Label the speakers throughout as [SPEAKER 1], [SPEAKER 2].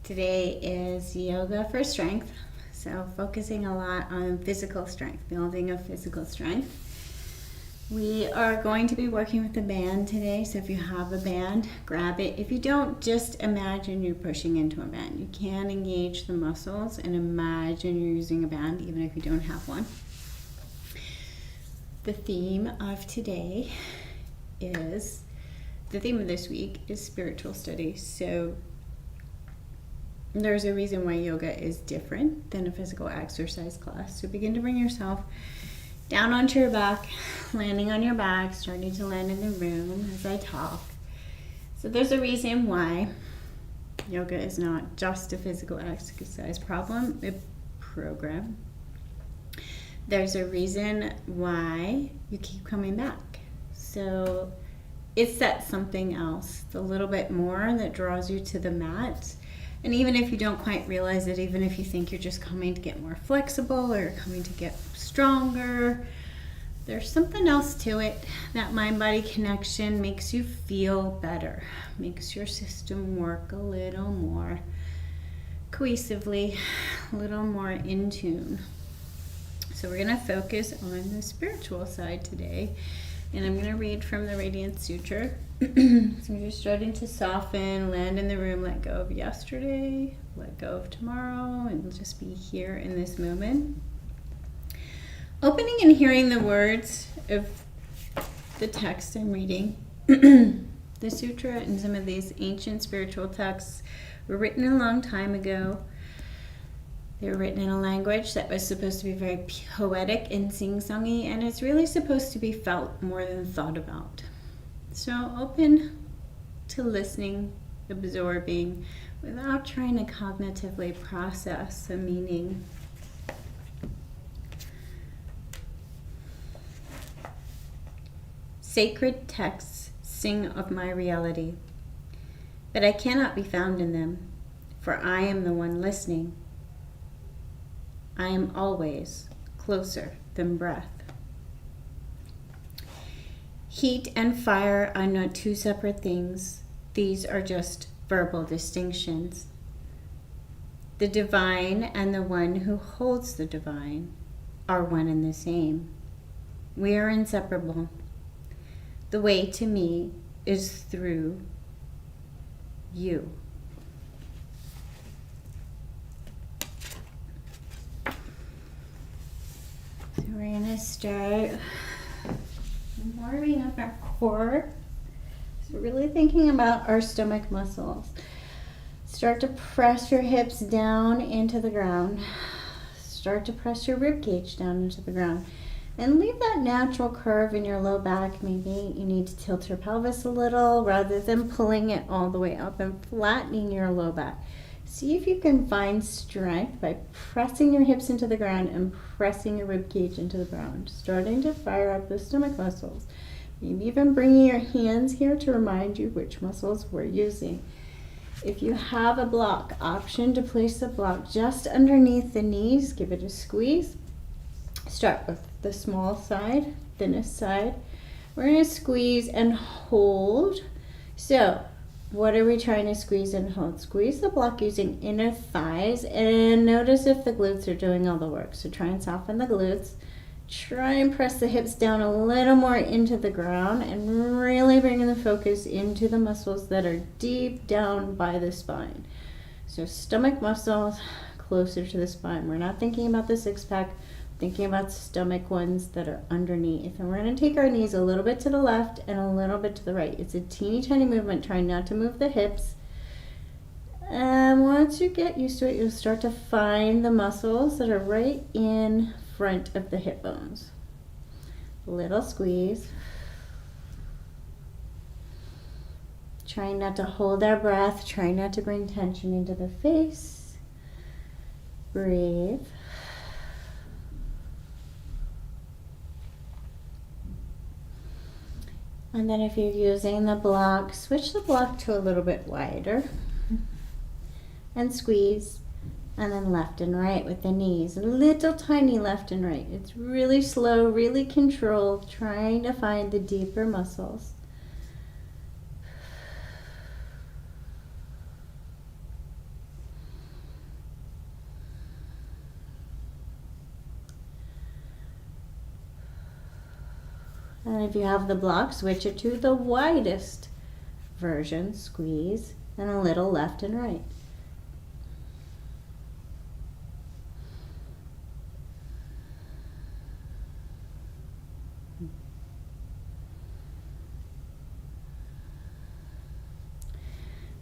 [SPEAKER 1] Today is yoga for strength, so focusing a lot on physical strength, building of physical strength. We are going to be working with the band today, so if you have a band, grab it. If you don't, just imagine you're pushing into a band. You can engage the muscles and imagine you're using a band even if you don't have one. The theme of this week is spiritual studies. So there's a reason why yoga is different than a physical exercise class. So begin to bring yourself down onto your back, landing on your back, starting to land in the room as I talk. So there's a reason why yoga is not just a physical exercise program. There's a reason why you keep coming back. So it's that something else, the little bit more that draws you to the mat. And even if you don't quite realize it, even if you think you're just coming to get more flexible or coming to get stronger, there's something else to it. That mind-body connection makes you feel better, makes your system work a little more cohesively, a little more in tune. So we're going to focus on the spiritual side today. And I'm going to read from the Radiant Sutra. So you're starting to soften, land in the room, let go of yesterday, let go of tomorrow, and just be here in this moment. Opening and hearing the words of the text I'm reading. The sutra and some of these ancient spiritual texts were written a long time ago. They were written in a language that was supposed to be very poetic and sing-songy, and it's really supposed to be felt more than thought about. So open to listening, absorbing, without trying to cognitively process a meaning. Sacred texts sing of my reality, but I cannot be found in them, for I am the one listening. I am always closer than breath. Heat and fire are not two separate things. These are just verbal distinctions. The divine and the one who holds the divine are one and the same. We are inseparable. The way to me is through you. So we're going to start warming up our core. So really thinking about our stomach muscles. Start to press your hips down into the ground. Start to press your rib cage down into the ground. And leave that natural curve in your low back. Maybe you need to tilt your pelvis a little rather than pulling it all the way up and flattening your low back. See if you can find strength by pressing your hips into the ground and pressing your rib cage into the ground, starting to fire up the stomach muscles. Maybe even bringing your hands here to remind you which muscles we're using. If you have a block, option to place the block just underneath the knees, give it a squeeze. Start with the small side, thinnest side. We're going to squeeze and hold. So, what are we trying to squeeze and hold? Squeeze the block using inner thighs and notice if the glutes are doing all the work. So try and soften the glutes. Try and press the hips down a little more into the ground and really bringing the focus into the muscles that are deep down by the spine. So stomach muscles closer to the spine. We're not thinking about the six-pack. Thinking about stomach ones that are underneath. And we're going to take our knees a little bit to the left and a little bit to the right. It's a teeny tiny movement, trying not to move the hips. And once you get used to it, you'll start to find the muscles that are right in front of the hip bones. Little squeeze. Trying not to hold our breath, trying not to bring tension into the face. Breathe. And then if you're using the block, switch the block to a little bit wider and squeeze, and then left and right with the knees, a little tiny left and right. It's really slow, really controlled, trying to find the deeper muscles. And if you have the block, switch it to the widest version, squeeze, and a little left and right.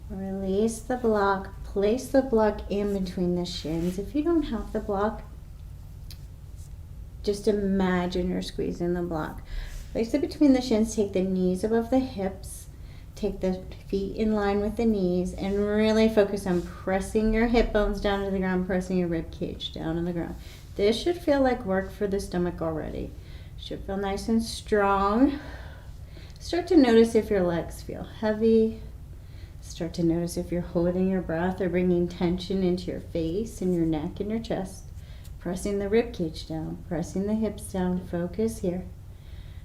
[SPEAKER 1] Release the block, place the block in between the shins. If you don't have the block, just imagine you're squeezing the block. Place it between the shins, take the knees above the hips, take the feet in line with the knees, and really focus on pressing your hip bones down to the ground, pressing your rib cage down to the ground. This should feel like work for the stomach already. Should feel nice and strong. Start to notice if your legs feel heavy. Start to notice if you're holding your breath or bringing tension into your face and your neck and your chest. Pressing the rib cage down, pressing the hips down. Focus here.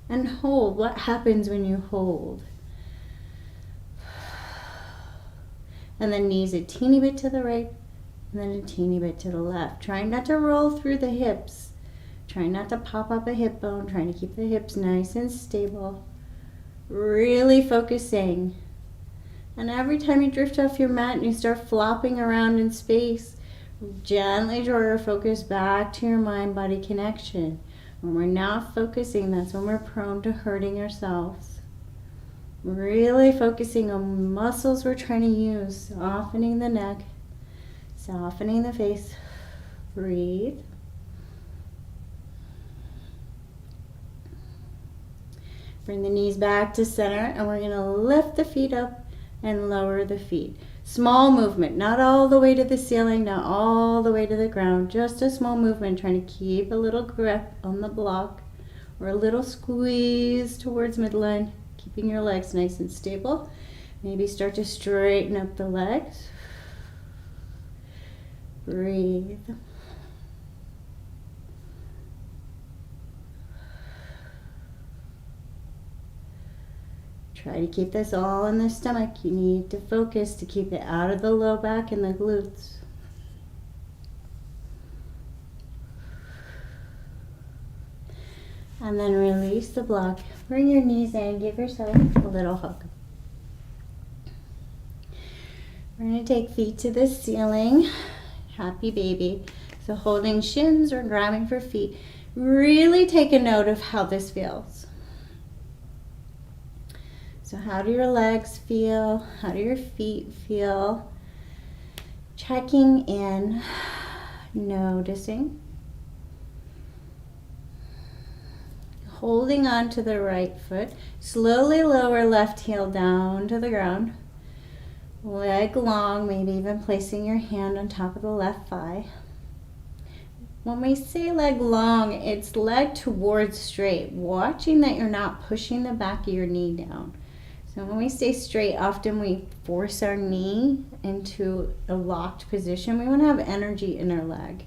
[SPEAKER 1] And hold. What happens when you hold? And then knees a teeny bit to the right, and then a teeny bit to the left. Trying not to roll through the hips. Trying not to pop up a hip bone. Trying to keep the hips nice and stable. Really focusing. And every time you drift off your mat and you start flopping around in space, gently draw your focus back to your mind-body connection. When we're not focusing, that's when we're prone to hurting ourselves. Really focusing on muscles we're trying to use, softening the neck, softening the face. Breathe. Bring the knees back to center, and we're going to lift the feet up and lower the feet. Small movement, not all the way to the ceiling, not all the way to the ground, just a small movement, trying to keep a little grip on the block or a little squeeze towards midline, keeping your legs nice and stable. Maybe start to straighten up the legs. Breathe. Try to keep this all in the stomach. You need to focus to keep it out of the low back and the glutes. And then release the block. Bring your knees in. Give yourself a little hug. We're going to take feet to the ceiling. Happy baby. So holding shins or grabbing for feet. Really take a note of how this feels. So how do your legs feel? How do your feet feel? Checking in, noticing. Holding on to the right foot. Slowly lower left heel down to the ground. Leg long, maybe even placing your hand on top of the left thigh. When we say leg long, it's leg towards straight, watching that you're not pushing the back of your knee down. So when we stay straight, often we force our knee into a locked position. We want to have energy in our leg.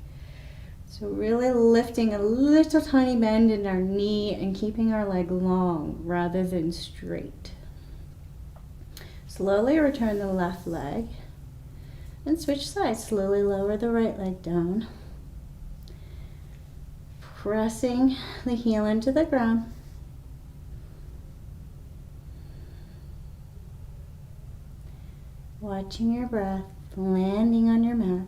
[SPEAKER 1] So really lifting a little tiny bend in our knee and keeping our leg long rather than straight. Slowly return the left leg and switch sides. Slowly lower the right leg down. Pressing the heel into the ground. Watching your breath landing on your mat.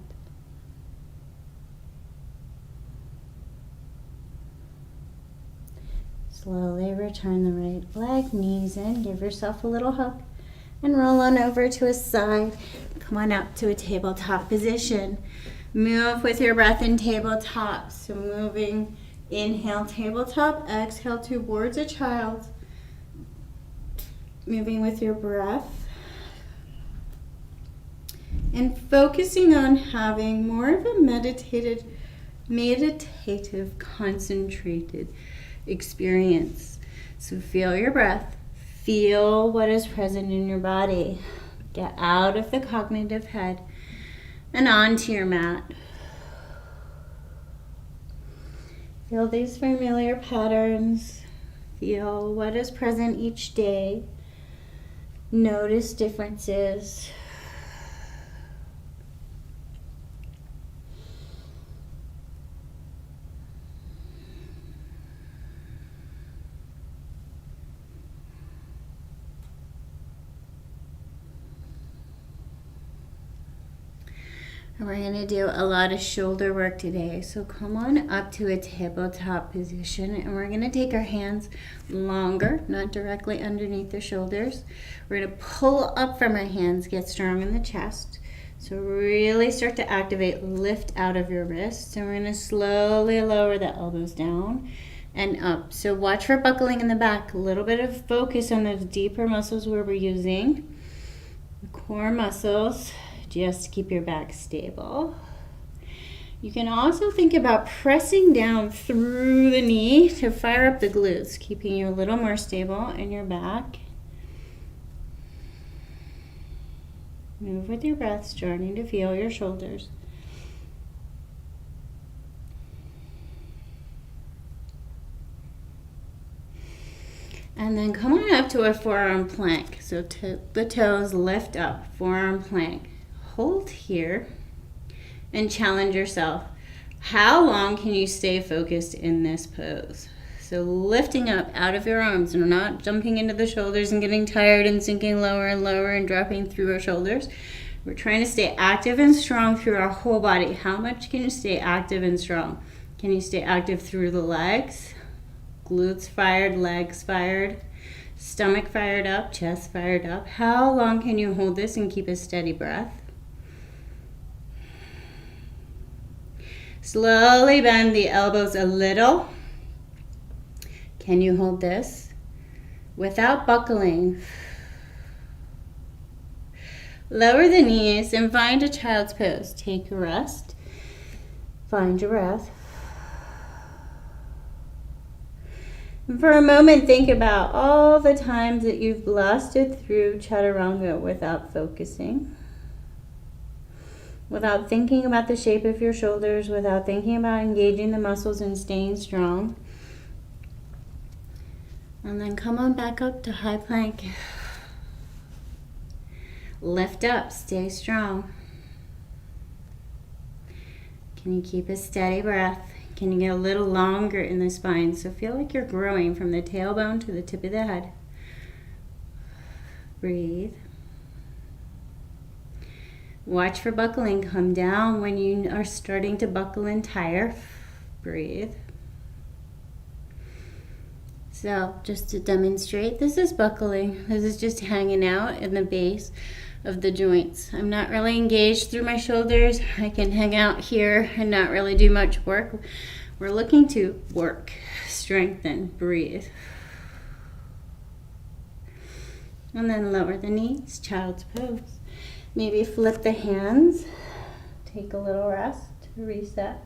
[SPEAKER 1] Slowly return the right leg, knees in, give yourself a little hug, and roll on over to a side. Come on up to a tabletop position. Move with your breath in tabletop. So moving, inhale tabletop, exhale towards a child. Moving with your breath. And focusing on having more of a meditative, concentrated experience. So feel your breath. Feel what is present in your body. Get out of the cognitive head and onto your mat. Feel these familiar patterns. Feel what is present each day. Notice differences. And we're going to do a lot of shoulder work today. So come on up to a tabletop position, and we're going to take our hands longer, not directly underneath the shoulders. We're going to pull up from our hands, get strong in the chest. So really start to activate, lift out of your wrists, and we're going to slowly lower the elbows down and up. So watch for buckling in the back. A little bit of focus on those deeper muscles where we're using the core muscles, just to keep your back stable. You can also think about pressing down through the knee to fire up the glutes, keeping you a little more stable in your back. Move with your breath, starting to feel your shoulders. And then come on up to a forearm plank. So the toes lift up, forearm plank. Hold here and challenge yourself. How long can you stay focused in this pose? So lifting up out of your arms, and we're not jumping into the shoulders and getting tired and sinking lower and lower and dropping through our shoulders. We're trying to stay active and strong through our whole body. How much can you stay active and strong? Can you stay active through the legs? Glutes fired, legs fired, stomach fired up, chest fired up. How long can you hold this and keep a steady breath? Slowly bend the elbows a little. Can you hold this without buckling? Lower the knees and find a child's pose. Take a rest. Find your breath. And for a moment, think about all the times that you've blasted through chaturanga without focusing, without thinking about the shape of your shoulders, without thinking about engaging the muscles and staying strong. And then come on back up to high plank. Lift up, stay strong. Can you keep a steady breath? Can you get a little longer in the spine? So feel like you're growing from the tailbone to the tip of the head. Breathe. Watch for buckling. Come down when you are starting to buckle and tire. Breathe. So just to demonstrate, this is buckling. This is just hanging out in the base of the joints. I'm not really engaged through my shoulders. I can hang out here and not really do much work. We're looking to work, strengthen, breathe. And then lower the knees, child's pose. Maybe flip the hands, take a little rest, reset.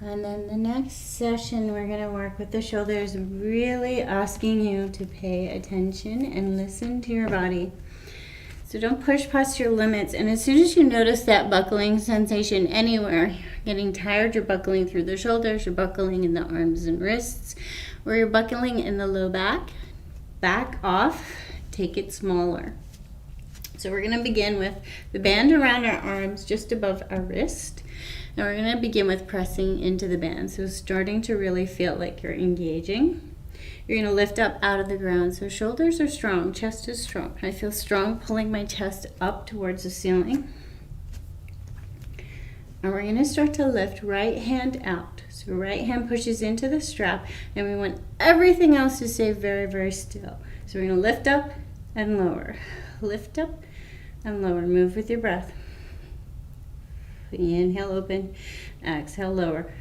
[SPEAKER 1] And then the next session, we're going to work with the shoulders, really asking you to pay attention and listen to your body. So don't push past your limits. And as soon as you notice that buckling sensation anywhere, you're getting tired, you're buckling through the shoulders, you're buckling in the arms and wrists, or you're buckling in the low back, back off, take it smaller. So we're going to begin with the band around our arms just above our wrist. And we're going to begin with pressing into the band. So starting to really feel like you're engaging. You're going to lift up out of the ground. So shoulders are strong, chest is strong. I feel strong pulling my chest up towards the ceiling. And we're going to start to lift right hand out. So right hand pushes into the strap, and we want everything else to stay very, very still. So we're going to lift up and lower. Lift up and lower. Move with your breath. Inhale, open. Exhale, lower.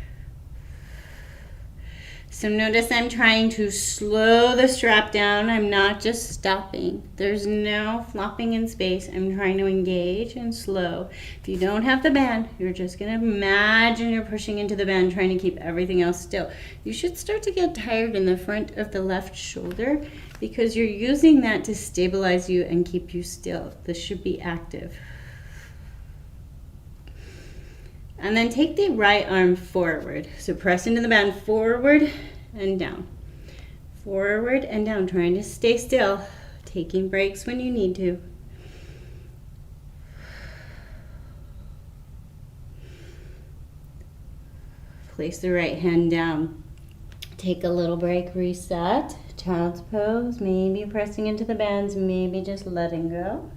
[SPEAKER 1] So notice I'm trying to slow the strap down. I'm not just stopping. There's no flopping in space. I'm trying to engage and slow. If you don't have the band, you're just going to imagine you're pushing into the band, trying to keep everything else still. You should start to get tired in the front of the left shoulder because you're using that to stabilize you and keep you still. This should be active. And then take the right arm forward. So press into the band, forward and down. Forward and down, trying to stay still, taking breaks when you need to. place the right hand down. Take a little break, reset, child's pose, maybe pressing into the bands, maybe just letting go.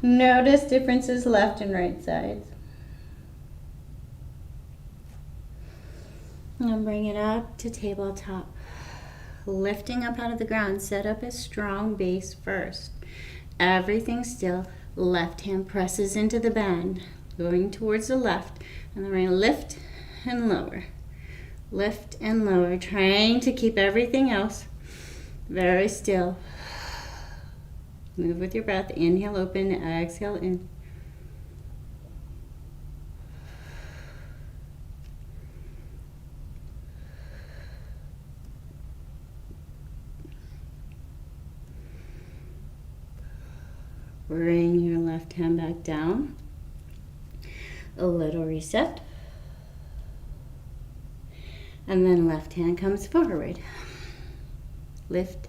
[SPEAKER 1] Notice differences left and right sides. And bring it up to tabletop. Lifting up out of the ground, set up a strong base first. Everything still, left hand presses into the band, going towards the left, and then we're going to lift and lower. Lift and lower, trying to keep everything else very still. Move with your breath. Inhale, open, exhale, in. Bring your left hand back down. A little reset. And then left hand comes forward. Lift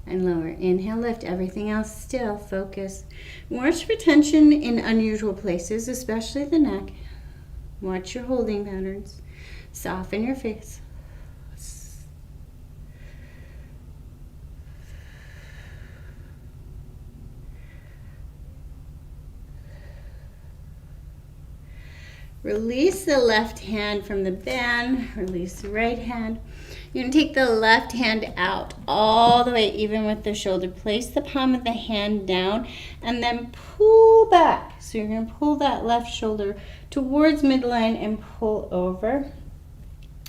[SPEAKER 1] and lower. Inhale, lift. Everything else still. Focus. Watch for tension in unusual places, especially the neck. Watch your holding patterns. Soften your face. Release the left hand from the band. Release the right hand. You're going to take the left hand out all the way, even with the shoulder. Place the palm of the hand down and then pull back. So you're going to pull that left shoulder towards midline and pull over.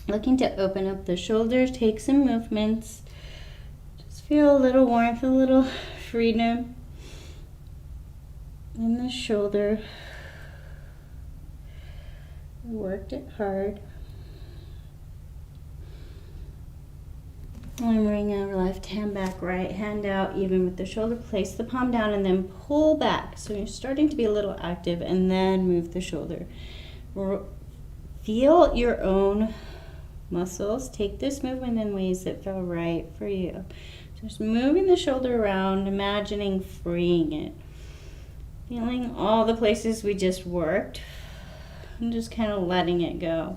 [SPEAKER 1] Looking to open up the shoulders. Take some movements. Just feel a little warmth, a little freedom in the shoulder. Worked it hard. And bring our left hand back, right hand out, even with the shoulder. Place the palm down and then pull back. So you're starting to be a little active, and then move the shoulder. Feel your own muscles. Take this movement in ways that feel right for you. Just moving the shoulder around, imagining freeing it. Feeling all the places we just worked. And just kind of letting it go.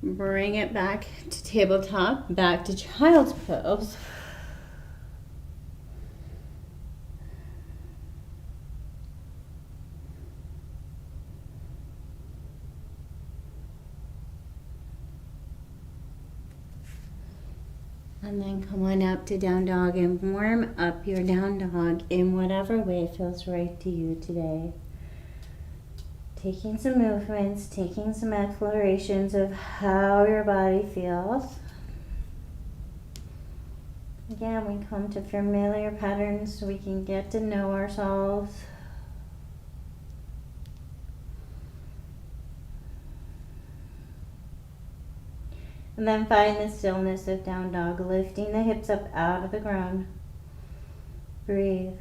[SPEAKER 1] Bring it back to tabletop, back to child's pose. And then come on up to down dog and warm up your down dog in whatever way feels right to you today. Taking some movements, taking some explorations of how your body feels. Again, we come to familiar patterns so we can get to know ourselves. And then find the stillness of down dog, lifting the hips up out of the ground. Breathe.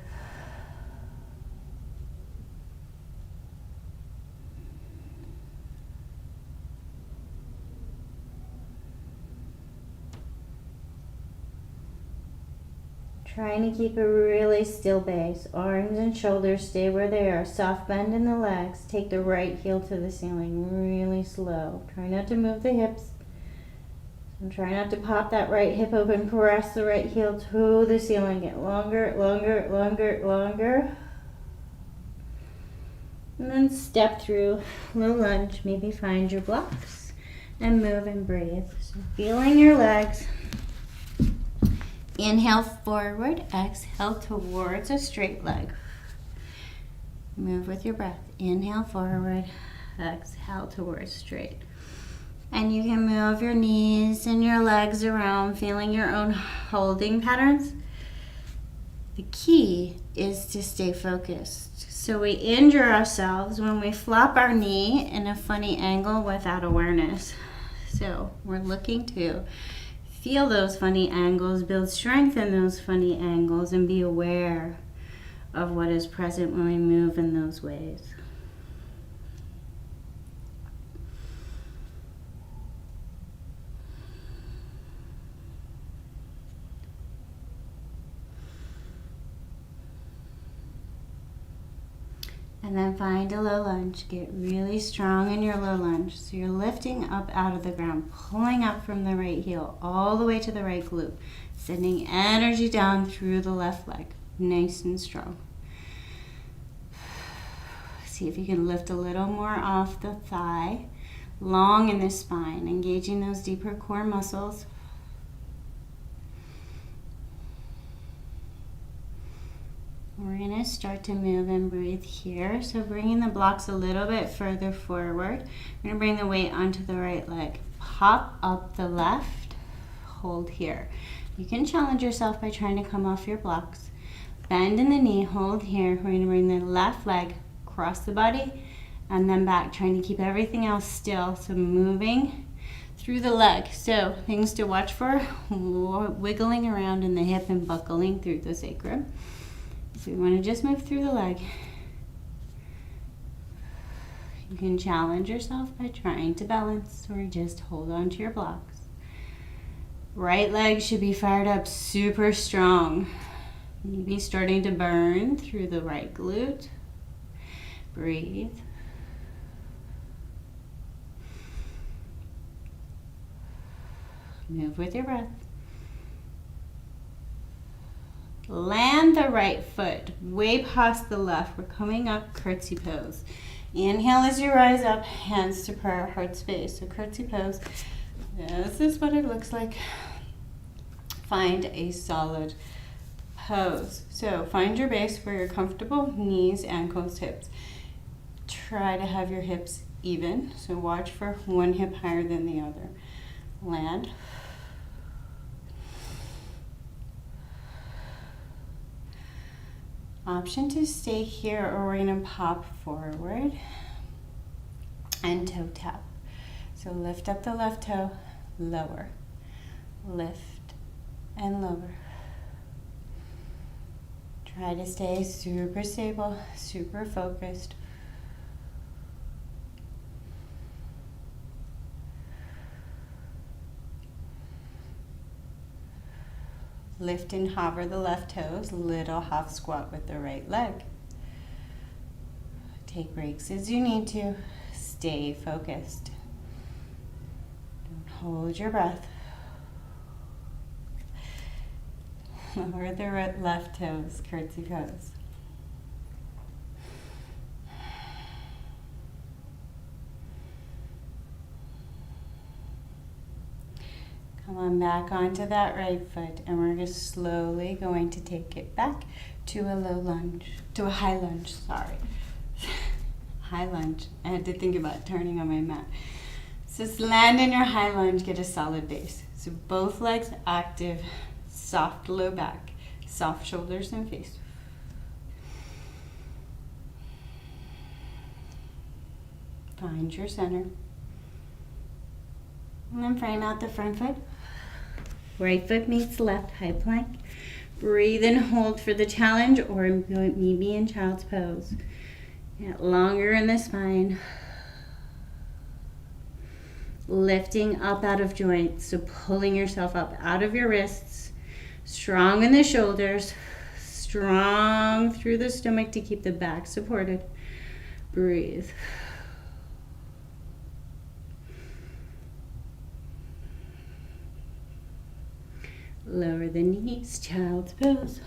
[SPEAKER 1] Trying to keep a really still base. Arms and shoulders stay where they are. Soft bend in the legs. Take the right heel to the ceiling. Really slow. Try not to move the hips. And try not to pop that right hip open. Press the right heel to the ceiling. Get longer, longer, longer, longer. And then step through. Low lunge. Maybe find your blocks. And move and breathe. So feeling your legs. Inhale forward, exhale towards a straight leg. Move with your breath. Inhale forward, exhale towards straight. And you can move your knees and your legs around, feeling your own holding patterns. The key is to stay focused. So we injure ourselves when we flop our knee in a funny angle without awareness. So we're looking to feel those funny angles, build strength in those funny angles, and be aware of what is present when we move in those ways. And then find a low lunge. Get really strong in your low lunge. So you're lifting up out of the ground, pulling up from the right heel all the way to the right glute, sending energy down through the left leg, nice and strong. See if you can lift a little more off the thigh, long in the spine, engaging those deeper core muscles. We're going to start to move and breathe here. So bringing the blocks a little bit further forward. We're going to bring the weight onto the right leg. Pop up the left. Hold here. You can challenge yourself by trying to come off your blocks. Bend in the knee. Hold here. We're going to bring the left leg across the body and then back, trying to keep everything else still. So moving through the leg. So things to watch for, wiggling around in the hip and buckling through the sacrum. So we want to just move through the leg. You can challenge yourself by trying to balance or just hold on to your blocks. Right leg should be fired up super strong. Maybe starting to burn through the right glute. Breathe. Move with your breath. Land the right foot way past the left. We're coming up curtsy pose. Inhale as you rise up, hands to prayer, heart space. So curtsy pose. This is what it looks like. Find a solid pose. So find your base where you're comfortable, knees, ankles, hips. Try to have your hips even. So watch for one hip higher than the other. Land. Option to stay here, or we're going to pop forward and toe tap. So lift up the left toe, lower, lift and lower. Try to stay super stable, super focused. Lift and hover the left toes, little half squat with the right leg. Take breaks as you need to. Stay focused. Don't hold your breath. Lower the left toes, curtsy pose. Come on back onto that right foot, and we're just slowly going to take it back to a low lunge, to a high lunge, sorry. High lunge. I had to think about turning on my mat. So just land in your high lunge, get a solid base. So both legs active, soft low back, soft shoulders and face. Find your center. And then frame out the front foot. Right foot meets left, high plank. Breathe and hold for the challenge, or maybe in child's pose. Get longer in the spine. Lifting up out of joints, so pulling yourself up out of your wrists. Strong in the shoulders. Strong through the stomach to keep the back supported. Breathe. Lower the knees, child's pose.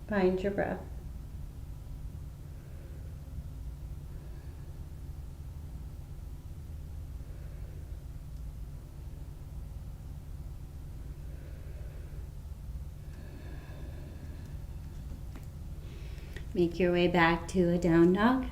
[SPEAKER 1] Find your breath. Make your way back to a down dog.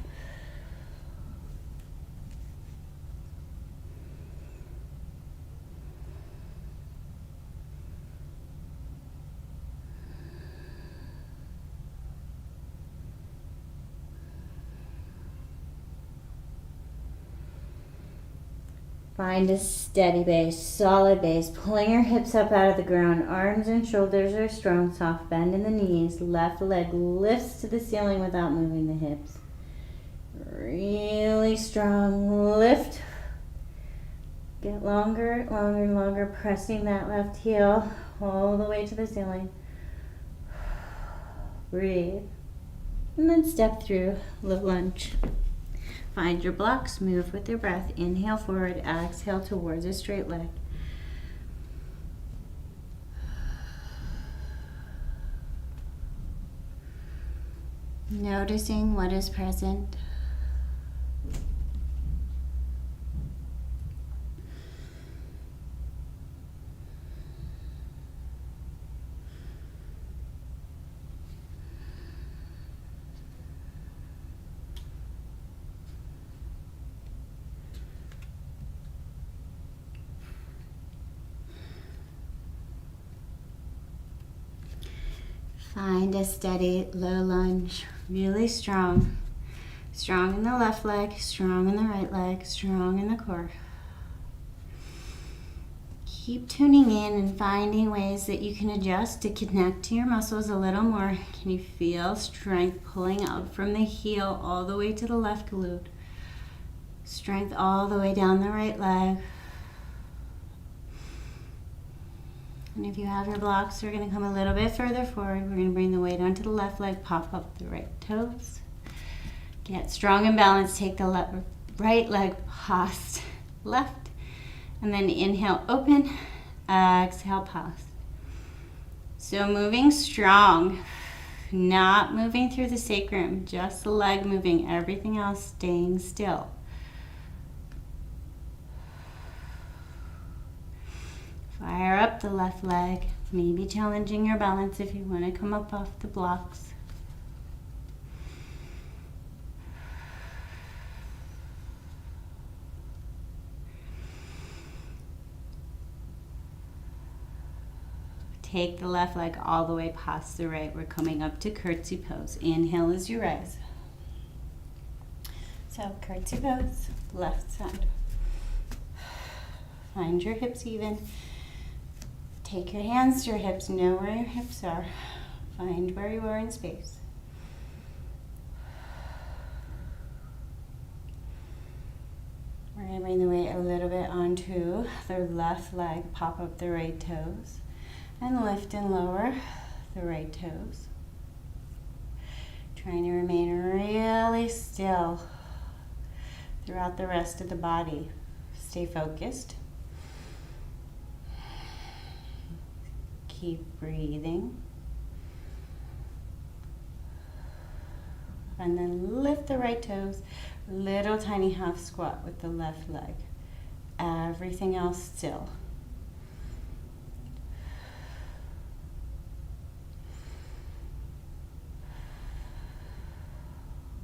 [SPEAKER 1] Find a steady base, solid base, pulling your hips up out of the ground. Arms and shoulders are strong, soft bend in the knees. Left leg lifts to the ceiling without moving the hips. Really strong lift. Get longer, longer, longer, pressing that left heel all the way to the ceiling. Breathe. And then step through low lunge. Find your blocks, move with your breath. Inhale forward, exhale towards a straight leg. Noticing what is present. Find a steady low lunge, really strong. Strong in the left leg, strong in the right leg, strong in the core. Keep tuning in and finding ways that you can adjust to connect to your muscles a little more. Can you feel strength pulling up from the heel all the way to the left glute? Strength all the way down the right leg. And if you have your blocks, we're going to come a little bit further forward. We're going to bring the weight onto the left leg, pop up the right toes. Get strong and balanced. Take the right leg past left. And then inhale, open. Exhale, pause. So moving strong. Not moving through the sacrum. Just the leg moving. Everything else staying still. Fire up the left leg, maybe challenging your balance if you want to come up off the blocks. Take the left leg all the way past the right. We're coming up to curtsy pose. Inhale as you rise. So curtsy pose, left side. Find your hips even. Take your hands to your hips, know where your hips are. Find where you are in space. We're going to bring the weight a little bit onto the left leg, pop up the right toes, and lift and lower the right toes. Trying to remain really still throughout the rest of the body. Stay focused. Keep breathing. And then lift the right toes. Little tiny half squat with the left leg. Everything else still.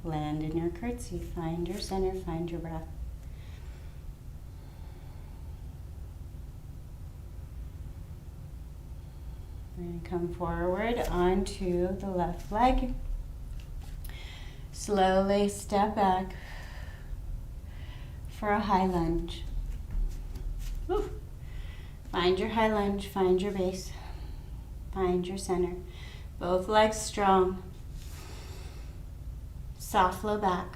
[SPEAKER 1] Land in your curtsy. Find your center. Find your breath. We're going to come forward onto the left leg. Slowly step back for a high lunge. Woo. Find your high lunge, find your base, find your center. Both legs strong. Soft low back,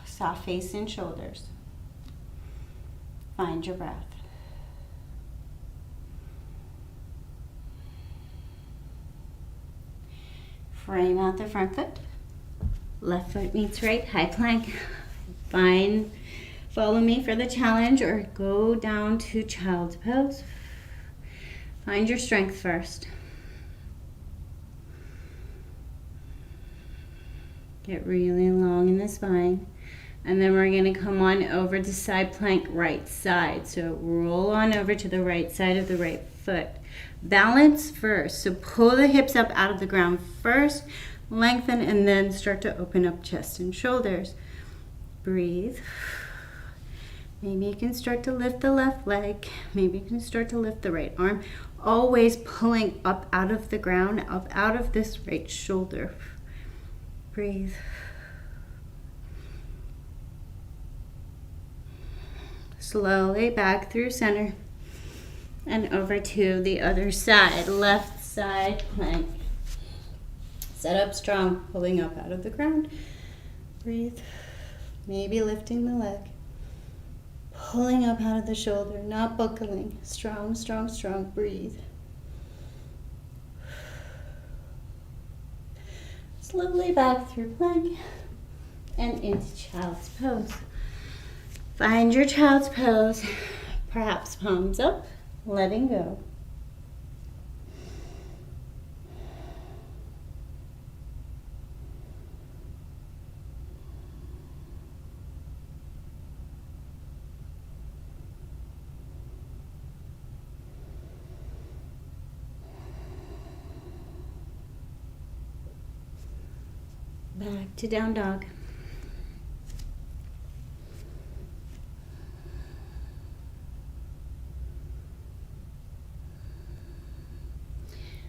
[SPEAKER 1] soft face and shoulders. Find your breath. Frame out the front foot. Left foot meets right, high plank. Follow me for the challenge or go down to child's pose. Find your strength first. Get really long in the spine. And then we're going to come on over to side plank right side. So roll on over to the right side of the right foot. Balance first. So pull the hips up out of the ground first. Lengthen and then start to open up chest and shoulders. Breathe. Maybe you can start to lift the left leg. Maybe you can start to lift the right arm. Always pulling up out of the ground, up out of this right shoulder. Breathe. Slowly back through center and over to the other side. Left side plank. Set up strong, pulling up out of the ground. Breathe. Maybe lifting the leg. pulling up out of the shoulder, not buckling. Strong, strong, strong. Breathe. Slowly back through plank and into child's pose. Find your child's pose, perhaps palms up, letting go. Back to down dog.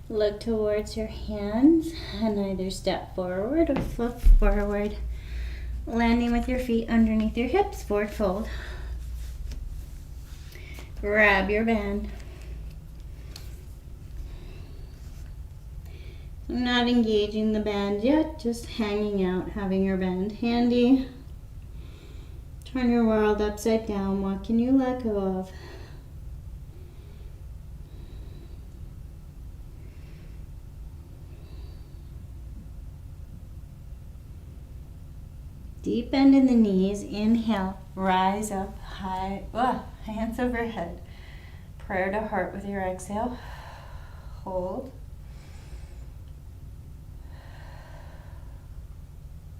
[SPEAKER 1] Look towards your hands and either step forward or flip forward, landing with your feet underneath your hips, forward fold. Grab your band. I'm not engaging the band yet, just hanging out, having your band handy. Turn your world upside down. What can you let go of? Deep bend in the knees. Inhale, rise up high, hands overhead. Prayer to heart with your exhale. Hold.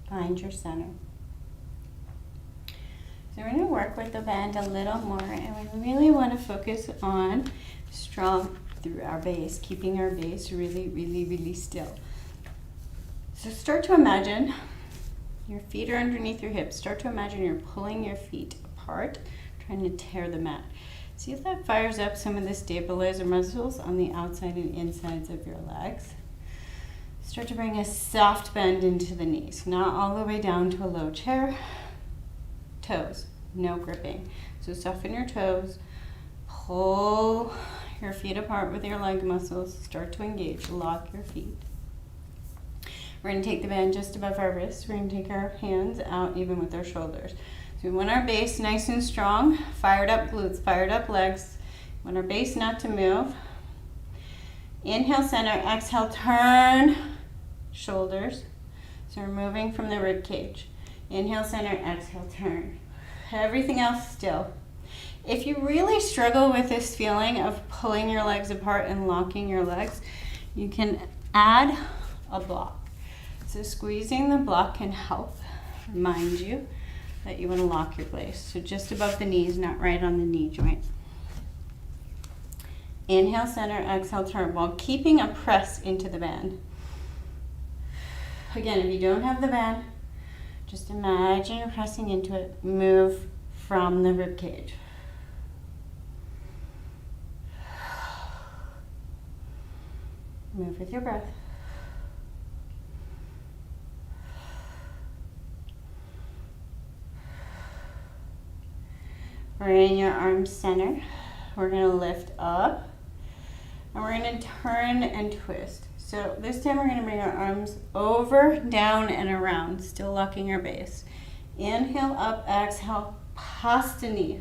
[SPEAKER 1] Find your center. So we're going to work with the band a little more, and we really want to focus on strong through our base, keeping our base really, really, really still. So start to imagine your feet are underneath your hips. Start to imagine you're pulling your feet apart, trying to tear the mat. See if that fires up some of the stabilizer muscles on the outside and insides of your legs. Start to bring a soft bend into the knees, not all the way down to a low chair. Toes, no gripping. So soften your toes, pull your feet apart with your leg muscles, start to engage, lock your feet. We're going to take the band just above our wrists. We're going to take our hands out even with our shoulders. So we want our base nice and strong, fired up glutes, fired up legs. We want our base not to move. Inhale, center, exhale, turn, shoulders. So we're moving from the rib cage. Inhale, center, exhale, turn. Everything else still. If you really struggle with this feeling of pulling your legs apart and locking your legs, you can add a block. So squeezing the block can help remind you that you want to lock your base. So just above the knees, not right on the knee joint. Inhale, center, exhale, turn, while keeping a press into the band. Again, if you don't have the band, just imagine you're pressing into it. Move from the rib cage. Move with your breath. Bring your arms center. We're going to lift up and we're going to turn and twist. So this time we're going to bring our arms over, down, and around, still locking our base. Inhale up, exhale, Pasthani.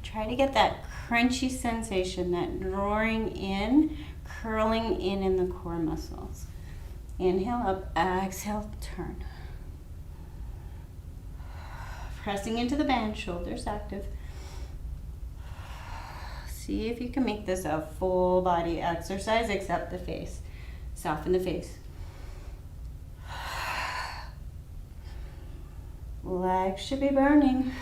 [SPEAKER 1] Try to get that crunchy sensation, that drawing in, curling in the core muscles. Inhale up, exhale, turn. Pressing into the band, shoulders active. See if you can make this a full body exercise except the face. Soften the face. Legs should be burning.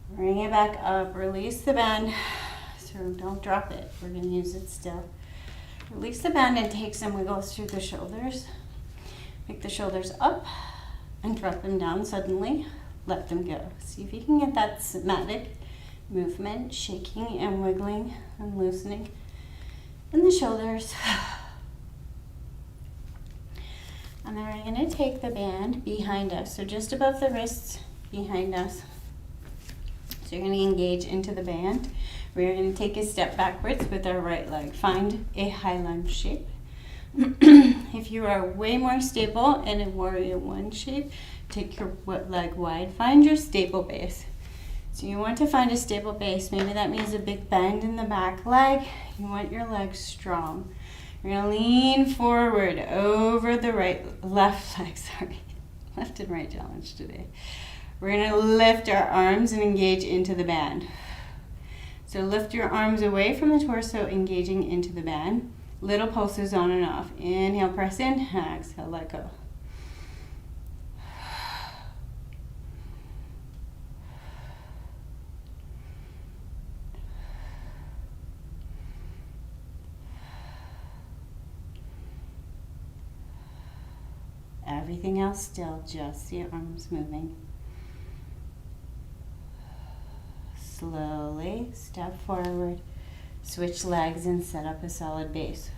[SPEAKER 1] Bring it back up, release the band. So don't drop it, we're gonna use it still. Release the band and take some wiggles through the shoulders. Pick the shoulders up and drop them down suddenly. Let them go. See if you can get that somatic movement, shaking and wiggling and loosening in the shoulders. And then we're gonna take the band behind us. So just above the wrists, behind us. So you're gonna engage into the band. We're going to take a step backwards with our right leg. Find a high lunge shape. If you are way more stable in a warrior one shape, take your leg wide. Find your stable base. So you want to find a stable base. Maybe that means a big bend in the back leg. You want your legs strong. You're going to lean forward over the left leg, left and right challenge today. We're going to lift our arms and engage into the band. So lift your arms away from the torso, engaging into the band. Little pulses on and off. Inhale, press in. Exhale, let go. Everything else still, just the arms moving. Slowly step forward, switch legs and set up a solid base.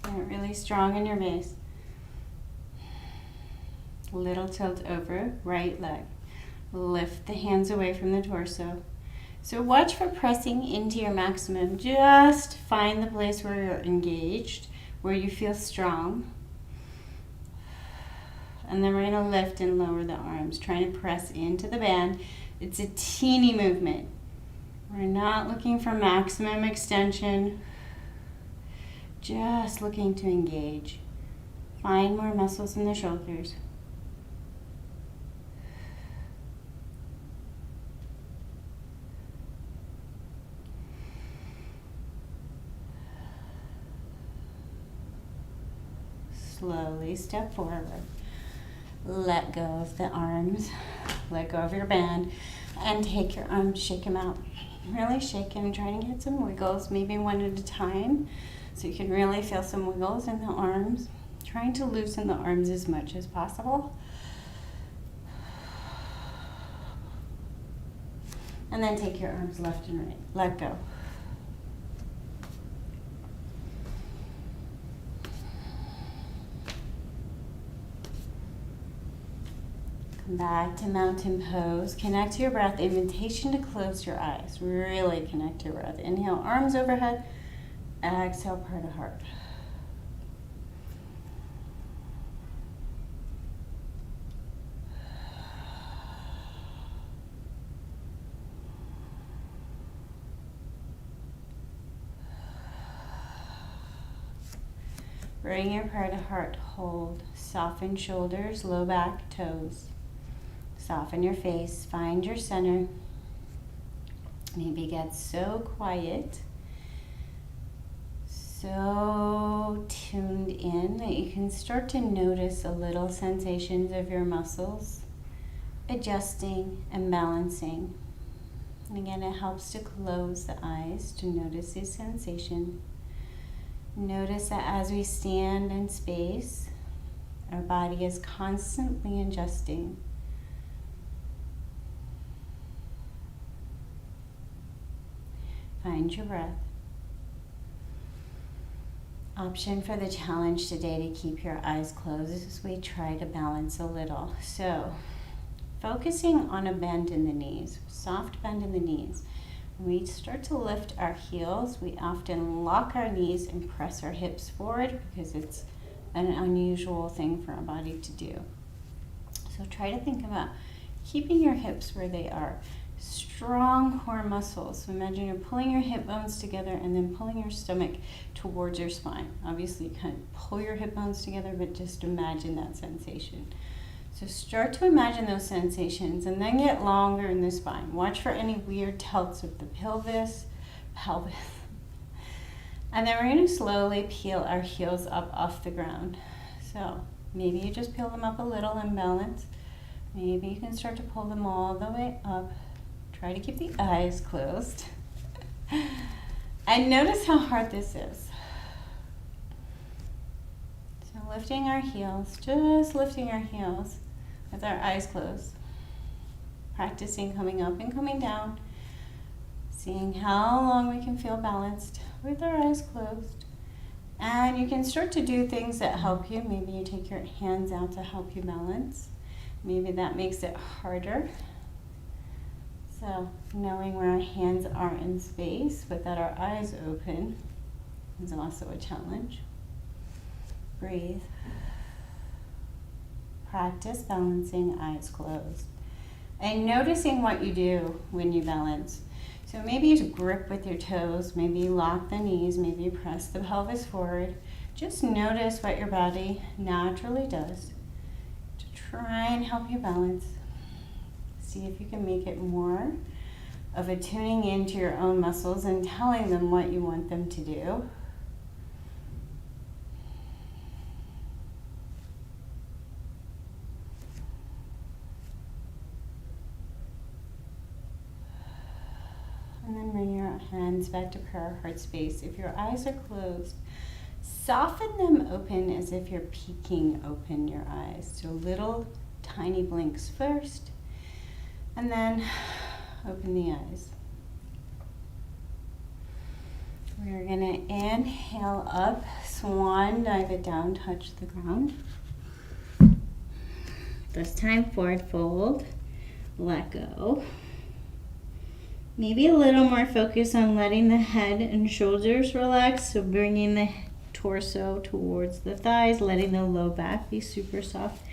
[SPEAKER 1] Get really strong in your base. Little tilt over, right leg. Lift the hands away from the torso. So watch for pressing into your maximum. Just find the place where you're engaged, where you feel strong. And then we're going to lift and lower the arms, trying to press into the band. It's a teeny movement. We're not looking for maximum extension, just looking to engage. Find more muscles in the shoulders. Slowly step forward. Let go of the arms, let go of your band, and take your arms, shake them out. Really shake them, trying to get some wiggles, maybe one at a time, so you can really feel some wiggles in the arms. Trying to loosen the arms as much as possible. And then take your arms left and right. Let go. Back to mountain pose. Connect to your breath. Invitation to close your eyes. Really connect to your breath. Inhale, arms overhead. Exhale, part of heart. Bring your part of heart. Hold. Soften shoulders, low back, toes. Soften your face, find your center. Maybe get so quiet, so tuned in that you can start to notice the little sensations of your muscles adjusting and balancing. And again, it helps to close the eyes to notice these sensations. Notice that as we stand in space, our body is constantly adjusting. Find your breath. Option for the challenge today to keep your eyes closed as we try to balance a little. So, focusing on a bend in the knees, soft bend in the knees. When we start to lift our heels, we often lock our knees and press our hips forward because it's an unusual thing for our body to do. So try to think about keeping your hips where they are. Strong core muscles. So imagine you're pulling your hip bones together and then pulling your stomach towards your spine. Obviously you can't pull your hip bones together, but just imagine that sensation. So start to imagine those sensations and then get longer in the spine. Watch for any weird tilts of the pelvis. And then we're going to slowly peel our heels up off the ground. So maybe you just peel them up a little and balance. Maybe you can start to pull them all the way up. Try to keep the eyes closed. And notice how hard this is. So lifting our heels, just lifting our heels with our eyes closed. Practicing coming up and coming down. Seeing how long we can feel balanced with our eyes closed. And you can start to do things that help you. Maybe you take your hands out to help you balance. Maybe that makes it harder. So knowing where our hands are in space without our eyes open is also a challenge. Breathe. Practice balancing eyes closed. And noticing what you do when you balance. So maybe you grip with your toes, maybe you lock the knees, maybe you press the pelvis forward. Just notice what your body naturally does to try and help you balance. See if you can make it more of a tuning into your own muscles and telling them what you want them to do. And then bring your hands back to prayer heart space. If your eyes are closed, soften them open as if you're peeking open your eyes. So little tiny blinks first, and then open the eyes. We're gonna inhale up, swan dive it down, touch the ground. This time forward fold, let go. Maybe a little more focus on letting the head and shoulders relax, so bringing the torso towards the thighs, letting the low back be super soft,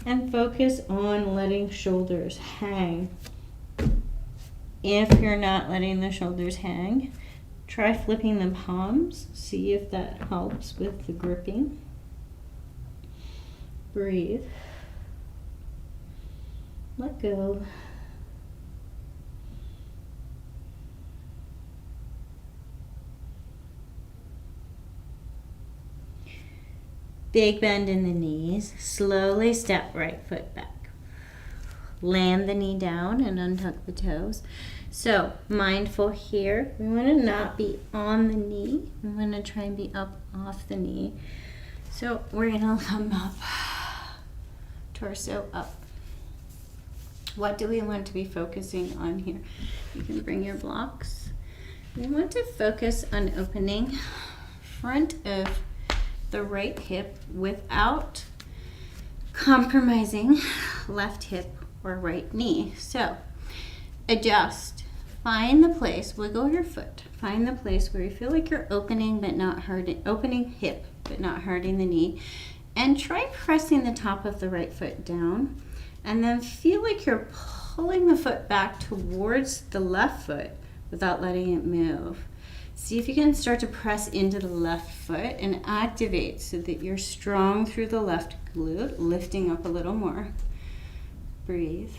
[SPEAKER 1] and focus on letting shoulders hang. If you're not letting the shoulders hang, try flipping the palms, see if that helps with the gripping. Breathe. Let go. Big bend in the knees. Slowly step right foot back. Land the knee down and untuck the toes. So mindful here. We want to not be on the knee. We want to try and be up off the knee. So we're going to come up. Torso up. What do we want to be focusing on here? You can bring your blocks. We want to focus on opening front of the right hip without compromising left hip or right knee. So adjust, find the place, wiggle your foot, find the place where you feel like you're opening but not hurting, opening hip but not hurting the knee, and try pressing the top of the right foot down, and then feel like you're pulling the foot back towards the left foot without letting it move. See if you can start to press into the left foot and activate so that you're strong through the left glute, lifting up a little more. Breathe.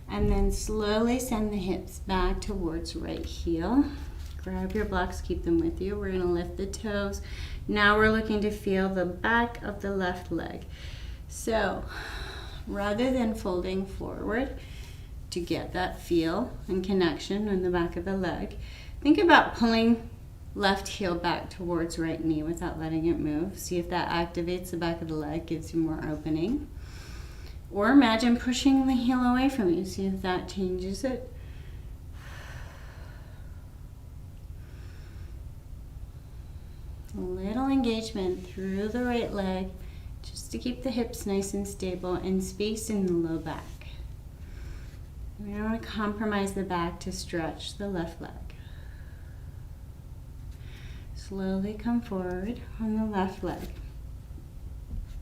[SPEAKER 1] And then slowly send the hips back towards right heel. Grab your blocks, keep them with you. We're gonna lift the toes. Now we're looking to feel the back of the left leg. So, rather than folding forward to get that feel and connection on the back of the leg, think about pulling left heel back towards right knee without letting it move. See if that activates the back of the leg, gives you more opening. Or imagine pushing the heel away from you. See if that changes it. A little engagement through the right leg, just to keep the hips nice and stable and space in the low back. We don't want to compromise the back to stretch the left leg. Slowly come forward on the left leg.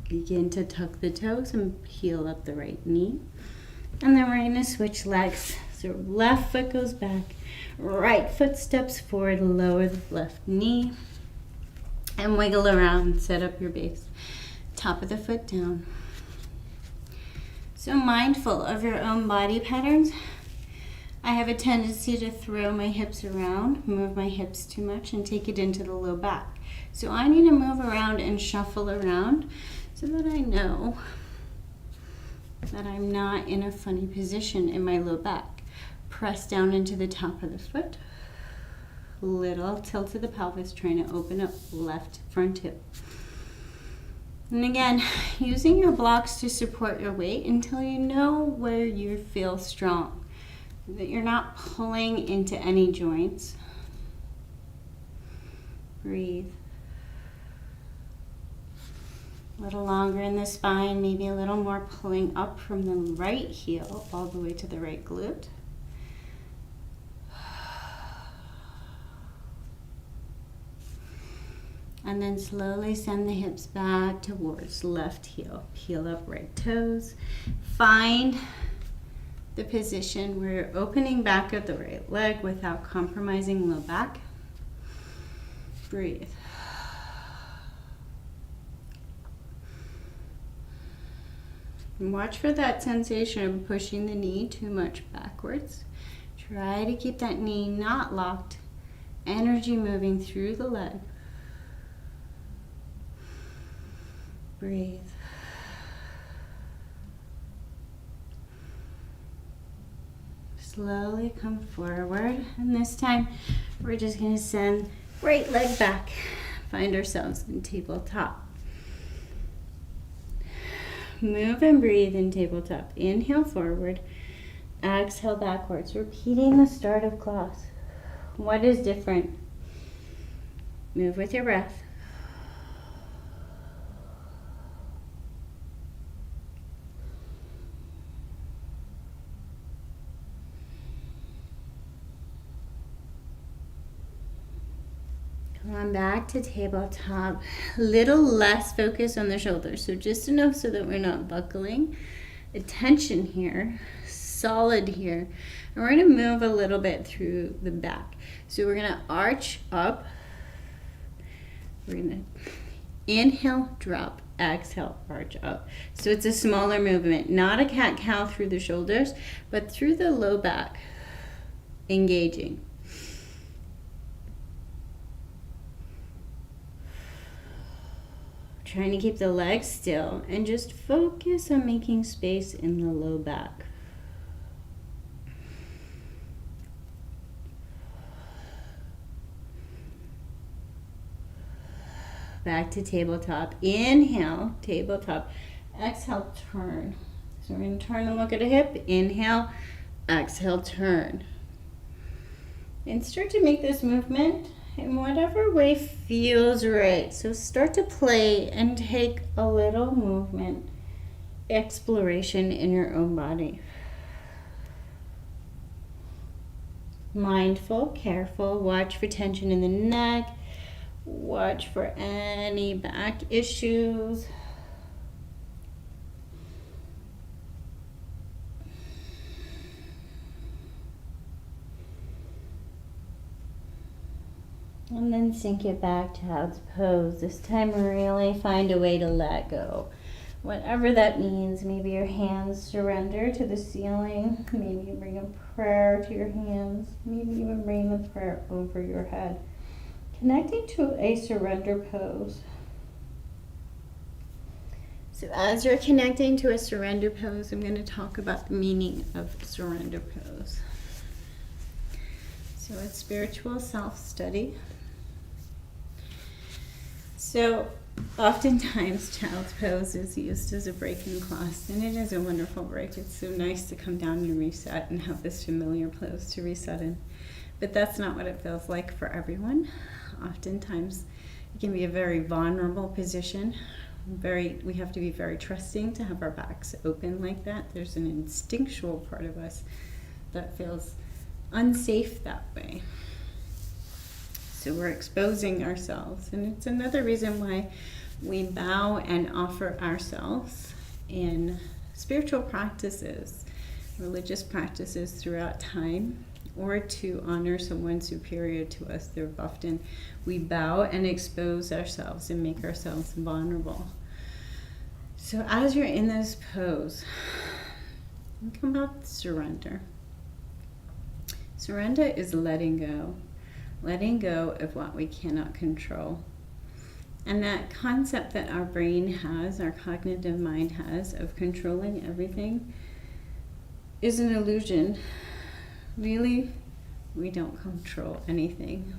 [SPEAKER 1] Begin to tuck the toes and heel up the right knee. And then we're going to switch legs. So left foot goes back, right foot steps forward, lower the left knee, and wiggle around, set up your base. Top of the foot down. So mindful of your own body patterns. I have a tendency to throw my hips around, move my hips too much, and take it into the low back. So I need to move around and shuffle around so that I know that I'm not in a funny position in my low back. Press down into the top of the foot. Little tilt of the pelvis, trying to open up left front hip. And again, using your blocks to support your weight until you know where you feel strong, that you're not pulling into any joints. Breathe. A little longer in the spine, maybe a little more pulling up from the right heel all the way to the right glute. And then slowly send the hips back towards left heel. Heel up right toes. Find the position where you're opening back of the right leg without compromising low back. Breathe. And watch for that sensation of pushing the knee too much backwards. Try to keep that knee not locked. Energy moving through the leg. Breathe. Slowly come forward, and this time we're just going to send right leg back. Find ourselves in tabletop. Move and breathe in tabletop. Inhale forward, exhale backwards. Repeating the start of class. What is different? Move with your breath. Come on back to tabletop. Little less focus on the shoulders. So just enough so that we're not buckling. Attention here. Solid here. And we're going to move a little bit through the back. So we're going to arch up. We're going to inhale, drop, exhale, arch up. So it's a smaller movement. Not a cat-cow through the shoulders, but through the low back. Engaging. Trying to keep the legs still and just focus on making space in the low back. Back to tabletop. Inhale, tabletop. Exhale, turn. So we're going to turn and look at a hip. Inhale, exhale, turn. And start to make this movement in whatever way feels right. So start to play and take a little movement, exploration in your own body. Mindful, careful, watch for tension in the neck, watch for any back issues. And then sink it back to child's pose. This time really find a way to let go. Whatever that means, maybe your hands surrender to the ceiling. Maybe you bring a prayer to your hands. Maybe even bring the prayer over your head. Connecting to a surrender pose. So as you're connecting to a surrender pose, I'm going to talk about the meaning of surrender pose. So it's spiritual self-study. So oftentimes child's pose is used as a break in class, and it is a wonderful break. It's so nice to come down and reset and have this familiar pose to reset in. But that's not what it feels like for everyone. Oftentimes it can be a very vulnerable position. We have to be very trusting to have our backs open like that. There's an instinctual part of us that feels unsafe that way. So we're exposing ourselves, and it's another reason why we bow and offer ourselves in spiritual practices, religious practices throughout time, or to honor someone superior to us. They're often, we bow and expose ourselves and make ourselves vulnerable. So as you're in this pose, think about surrender. Surrender is letting go of what we cannot control. And that concept that our brain has, our cognitive mind has, of controlling everything is an illusion. Really, we don't control anything.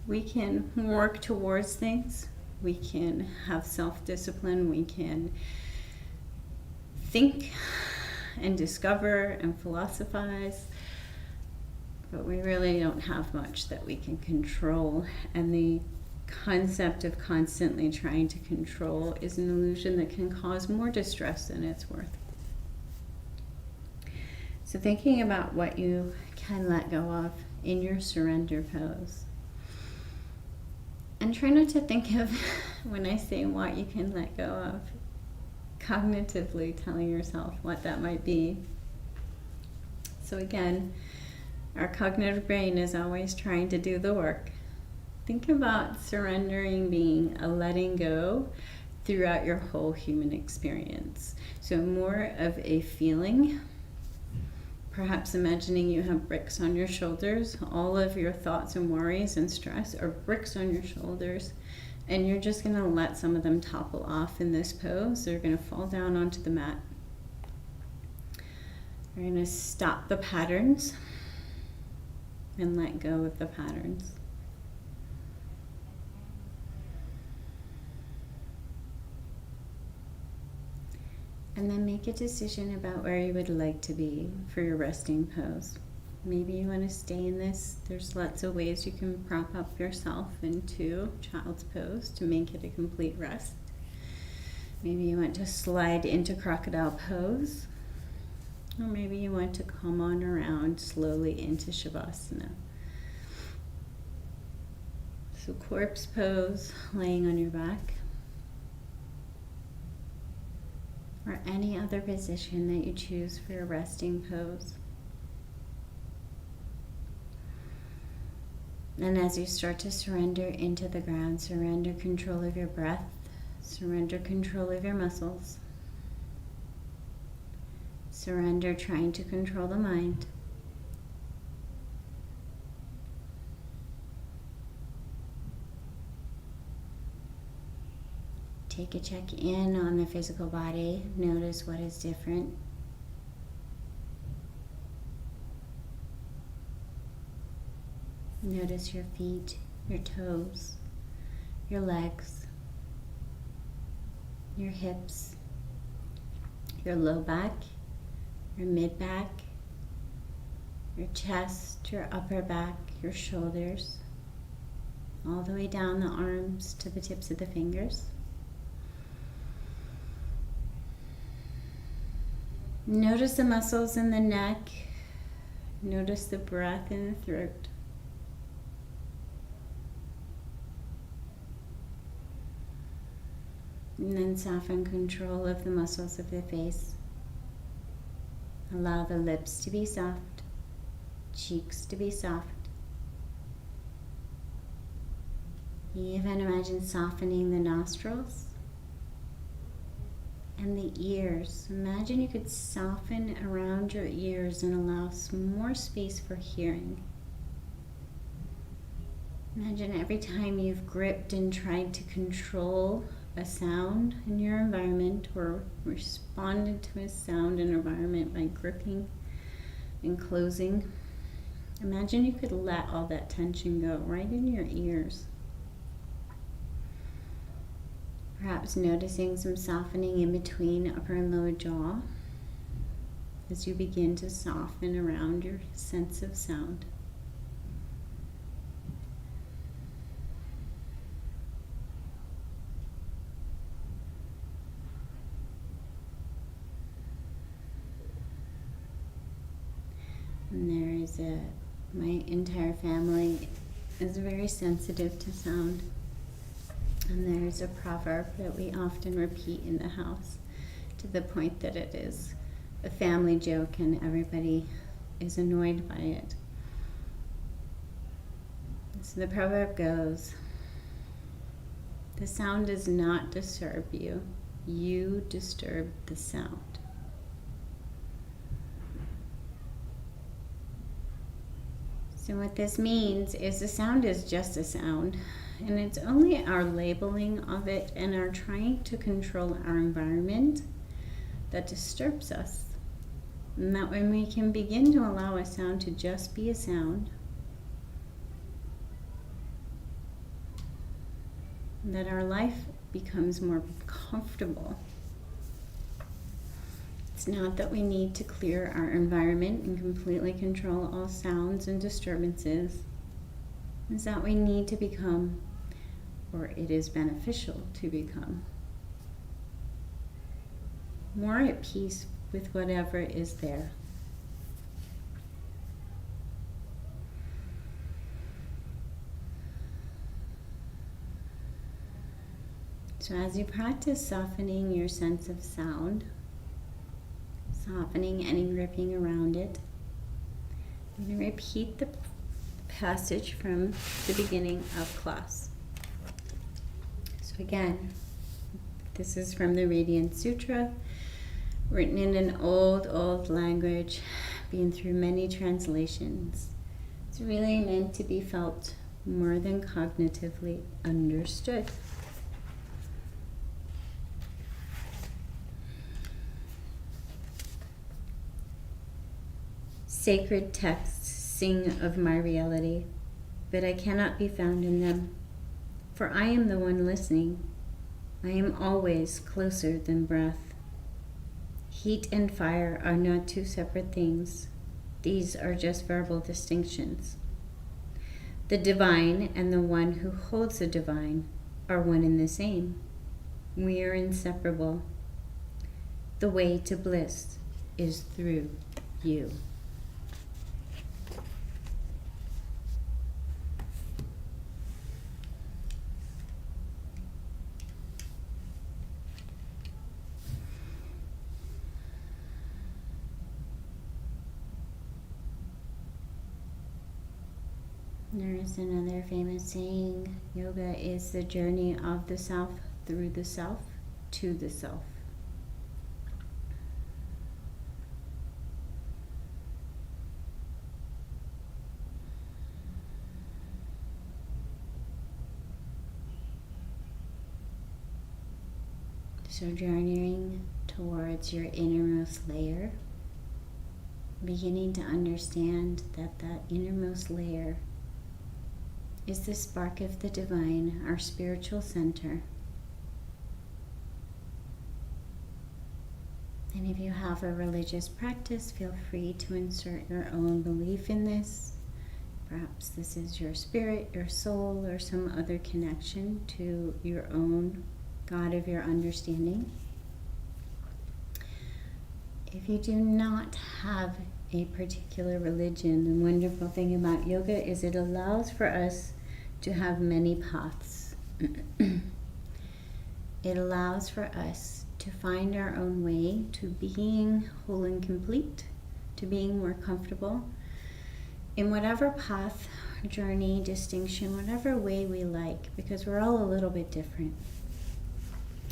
[SPEAKER 1] We can work towards things. We can have self-discipline. We can think and discover and philosophize. But we really don't have much that we can control. And the concept of constantly trying to control is an illusion that can cause more distress than it's worth. So thinking about what you can let go of in your surrender pose. And try not to think of, when I say what you can let go of, cognitively telling yourself what that might be. So again, our cognitive brain is always trying to do the work. Think about surrendering being a letting go throughout your whole human experience. So more of a feeling, perhaps imagining you have bricks on your shoulders. All of your thoughts and worries and stress are bricks on your shoulders, and you're just going to let some of them topple off in this pose. They're going to fall down onto the mat. You're going to stop the patterns and let go of the patterns. And then make a decision about where you would like to be for your resting pose. Maybe you want to stay in this. There's lots of ways you can prop up yourself into child's pose to make it a complete rest. Maybe you want to slide into crocodile pose. Or maybe you want to come on around slowly into Shavasana. So corpse pose, laying on your back. Or any other position that you choose for your resting pose. And as you start to surrender into the ground, surrender control of your breath, surrender control of your muscles, surrender trying to control the mind. Take a check in on the physical body. Notice what is different. Notice your feet, your toes, your legs, your hips, your low back, your mid back, your chest, your upper back, your shoulders, all the way down the arms to the tips of the fingers. Notice the muscles in the neck. Notice the breath in the throat. And then soften control of the muscles of the face. Allow the lips to be soft, cheeks to be soft. Even imagine softening the nostrils. And the ears. Imagine you could soften around your ears and allow some more space for hearing. Imagine every time you've gripped and tried to control a sound in your environment or responded to a sound in environment by gripping and closing. Imagine you could let all that tension go right in your ears. Perhaps noticing some softening in between upper and lower jaw as you begin to soften around your sense of sound. And my entire family is very sensitive to sound. And there's a proverb that we often repeat in the house to the point that it is a family joke and everybody is annoyed by it. So the proverb goes, the sound does not disturb you, you disturb the sound. So what this means is the sound is just a sound. And it's only our labeling of it and our trying to control our environment that disturbs us. And that when we can begin to allow a sound to just be a sound, that our life becomes more comfortable. It's not that we need to clear our environment and completely control all sounds and disturbances. It's that we need to become or it is beneficial to become more at peace with whatever is there. So as you practice softening your sense of sound, softening any gripping around it, I'm going to repeat the passage from the beginning of class. So again, this is from the Radiant Sutra, written in an old language, been through many translations. It's really meant to be felt more than cognitively understood. Sacred texts sing of my reality, but I cannot be found in them, for I am the one listening. I am always closer than breath. Heat and fire are not two separate things. These are just verbal distinctions. The divine and the one who holds the divine are one and the same. We are inseparable. The way to bliss is through you. There is another famous saying, yoga is the journey of the self through the self to the self. So journeying towards your innermost layer, beginning to understand that that innermost layer is the spark of the divine, our spiritual center. And if you have a religious practice, feel free to insert your own belief in this. Perhaps this is your spirit, your soul, or some other connection to your own God of your understanding. If you do not have a particular religion, the wonderful thing about yoga is it allows for us to have many paths. It allows for us to find our own way to being whole and complete, to being more comfortable in whatever path, journey, distinction, whatever way we like, because we're all a little bit different.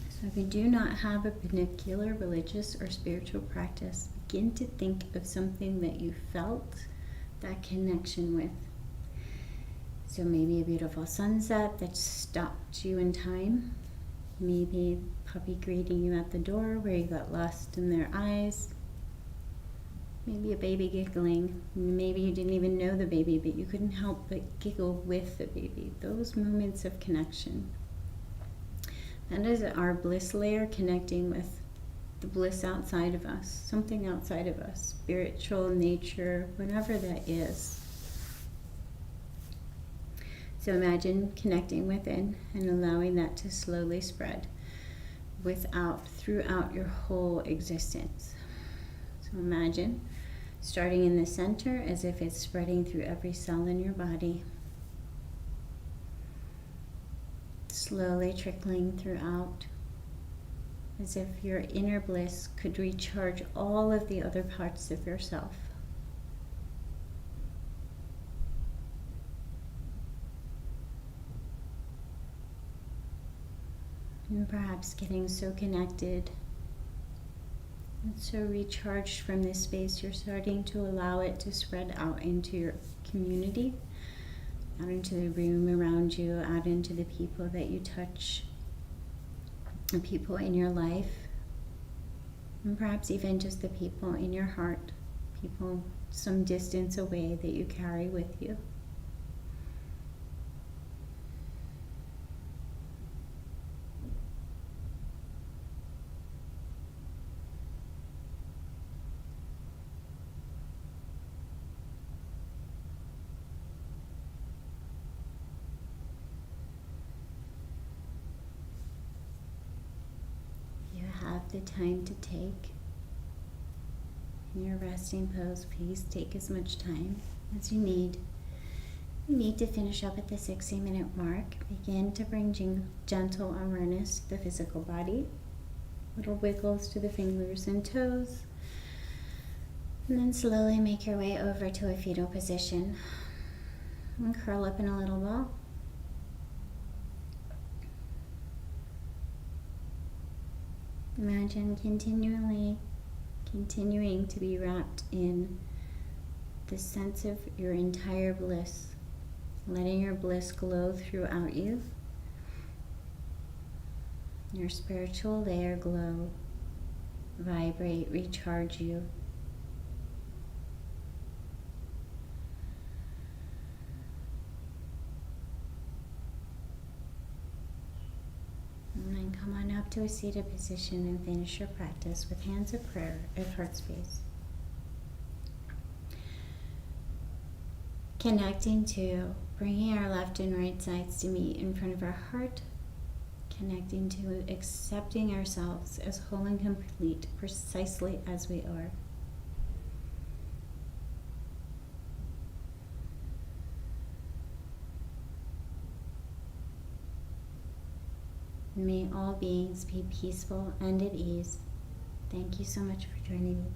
[SPEAKER 1] So if you do not have a particular religious or spiritual practice, begin to think of something that you felt that connection with. So maybe a beautiful sunset that stopped you in time. Maybe a puppy greeting you at the door where you got lost in their eyes. Maybe a baby giggling. Maybe you didn't even know the baby, but you couldn't help but giggle with the baby. Those moments of connection. That is our bliss layer, connecting with the bliss outside of us, something outside of us, spiritual, nature, whatever that is. So imagine connecting within and allowing that to slowly spread throughout your whole existence. So imagine starting in the center as if it's spreading through every cell in your body. Slowly trickling throughout, as if your inner bliss could recharge all of the other parts of yourself. And perhaps getting so connected and so recharged from this space, you're starting to allow it to spread out into your community, out into the room around you, out into the people that you touch, the people in your life, and perhaps even just the people in your heart, people some distance away that you carry with you. have the time to take in your resting pose, please take as much time as you need. You need to finish up at the 60-minute mark. Begin to bring gentle awareness to the physical body. Little wiggles to the fingers and toes. And then slowly make your way over to a fetal position. And curl up in a little ball. Imagine continuing to be wrapped in the sense of your entire bliss, letting your bliss glow throughout you. Your spiritual layer glow, vibrate, recharge you. And then come on up to a seated position and finish your practice with hands of prayer at heart space. Connecting to bringing our left and right sides to meet in front of our heart. Connecting to accepting ourselves as whole and complete, precisely as we are. May all beings be peaceful and at ease. Thank you so much for joining me.